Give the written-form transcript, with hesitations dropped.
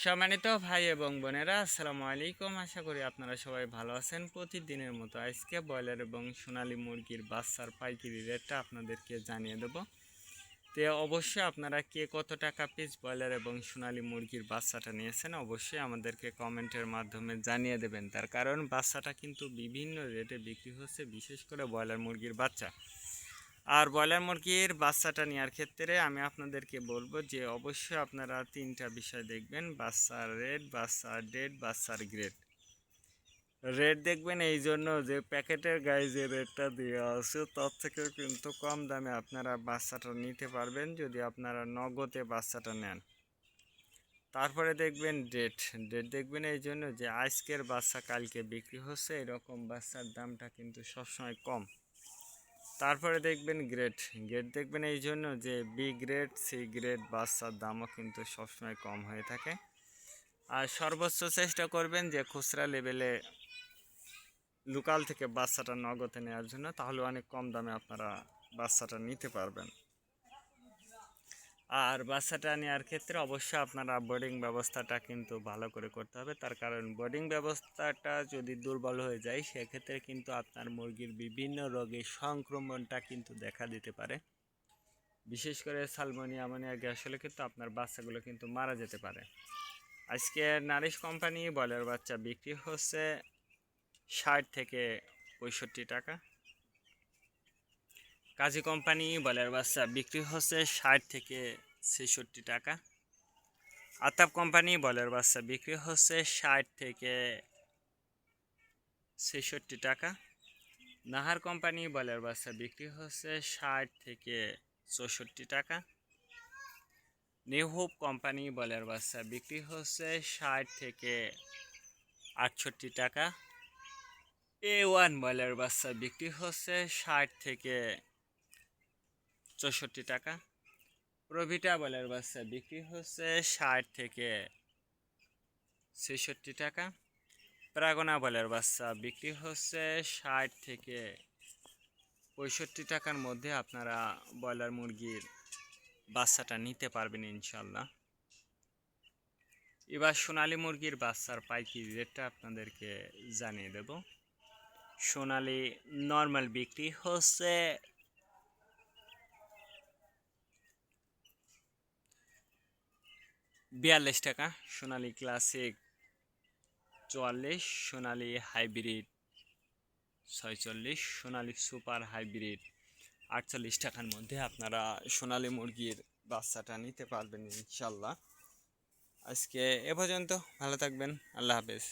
সম্মানিত ভাই এবং বোনেরা, আসসালামু আলাইকুম। আশা করি আপনারা সবাই ভালো আছেন। প্রতিদিনের মতো আজকে ব্রয়লার এবং সোনালী মুরগির বাচ্চার পাইকারি রেটটা আপনাদেরকে জানিয়ে দেব। তো অবশ্যই আপনারা কে কত টাকা পিস ব্রয়লার এবং সোনালী মুরগির বাচ্চাটা নিয়েছেন অবশ্যই আমাদেরকে কমেন্টের মাধ্যমে জানিয়ে দেবেন। তার কারণ বাচ্চাটা কিন্তু বিভিন্ন রেটে বিক্রি হচ্ছে, বিশেষ করে ব্রয়লার মুরগির বাচ্চা। আর ব্রয়লার মুরগির বাচ্চাটা নেওয়ার ক্ষেত্রে আমি আপনাদেরকে বলবো যে অবশ্যই আপনারা তিনটা বিষয় দেখবেন: বাচ্চার রেট, বাচ্চার ডেট, বাচ্চার গ্রেড। রেট দেখবেন এই জন্য যে প্যাকেটের গায়ে যে রেটটা দেওয়া আছে তার থেকে কিন্তু কম দামে আপনারা বাচ্চাটা নিতে পারবেন যদি আপনারা নগদে বাচ্চাটা নেন। তারপরে দেখবেন ডেট। ডেট দেখবেন এই জন্য যে আজকের বাচ্চা কালকে বিক্রি হচ্ছে, এরকম বাচ্চার দামটা কিন্তু সবসময় কম। তারপরে দেখবেন গ্রেড। গ্রেড দেখবেন এই জন্য যে বি গ্রেড, সি গ্রেড বাচ্চার দামও কিন্তু সবসময় কম হয়ে থাকে। আর সর্বোচ্চ চেষ্টা করবেন যে খুচরা লেভেলে লোকাল থেকে বাচ্চাটা নগদে নেওয়ার জন্য, তাহলে অনেক কম দামে আপনারা বাচ্চাটা নিতে পারবেন। আর বাচ্চাটা নেওয়ার ক্ষেত্রে অবশ্যই আপনারা বোর্ডিং ব্যবস্থাটা কিন্তু ভালো করে করতে হবে। তার কারণ বোর্ডিং ব্যবস্থাটা যদি দুর্বল হয়ে যায় সেক্ষেত্রে কিন্তু আপনার মুরগির বিভিন্ন রোগের সংক্রমণটা কিন্তু দেখা দিতে পারে। বিশেষ করে সালমোনিয়া, অ্যামোনিয়া গ্যাস হলে কিন্তু আপনার বাচ্চাগুলো কিন্তু মারা যেতে পারে। আজকে নারিশ কোম্পানি ব্রয়লার বাচ্চা বিক্রি হচ্ছে 60 থেকে 65 টাকা। কাজী কোম্পানি ব্রয়লার বাচ্চা বিক্রি হচ্ছে 60 থেকে 66 টাকা। আতাব কোম্পানি ব্রয়লার বাচ্চা বিক্রি হচ্ছে 60 থেকে 66 টাকা। নাহার কোম্পানি ব্রয়লার বাচ্চা বিক্রি হচ্ছে 60 থেকে 64 টাকা। নিউ হোপ কোম্পানি ব্রয়লার বাচ্চা বিক্রি হচ্ছে 60 থেকে 68 টাকা। A1 ব্রয়লার বাচ্চা বিক্রি হচ্ছে 60 থেকে 64 টাকা। প্রভিটা ব্রয়লার বাচ্চা বিক্রি হচ্ছে 60 থেকে 66 টাকা। প্রাগনা ব্রয়লার বাচ্চা বিক্রি হচ্ছে 60 থেকে 65 টাকার মধ্যে আপনারা ব্রয়লার মুরগির বাচ্চাটা নিতে পারবেন ইনশাল্লাহ। এবার সোনালী মুরগির বাচ্চার পাইকারি রেটটা আপনাদেরকে জানিয়ে দেব। সোনালী নর্মাল বিক্রি হচ্ছে 42 টাকা, সোনালী ক্লাসিক 44, সোনালী হাইব্রিড 46, সোনালী সুপার হাইব্রিড 48 টাকার মধ্যে আপনারা সোনালী মুরগির বাচ্চাটা নিতে পারবেন ইনশাল্লাহ। আজকে এ পর্যন্ত, ভালো থাকবেন, আল্লাহ হাফেজ।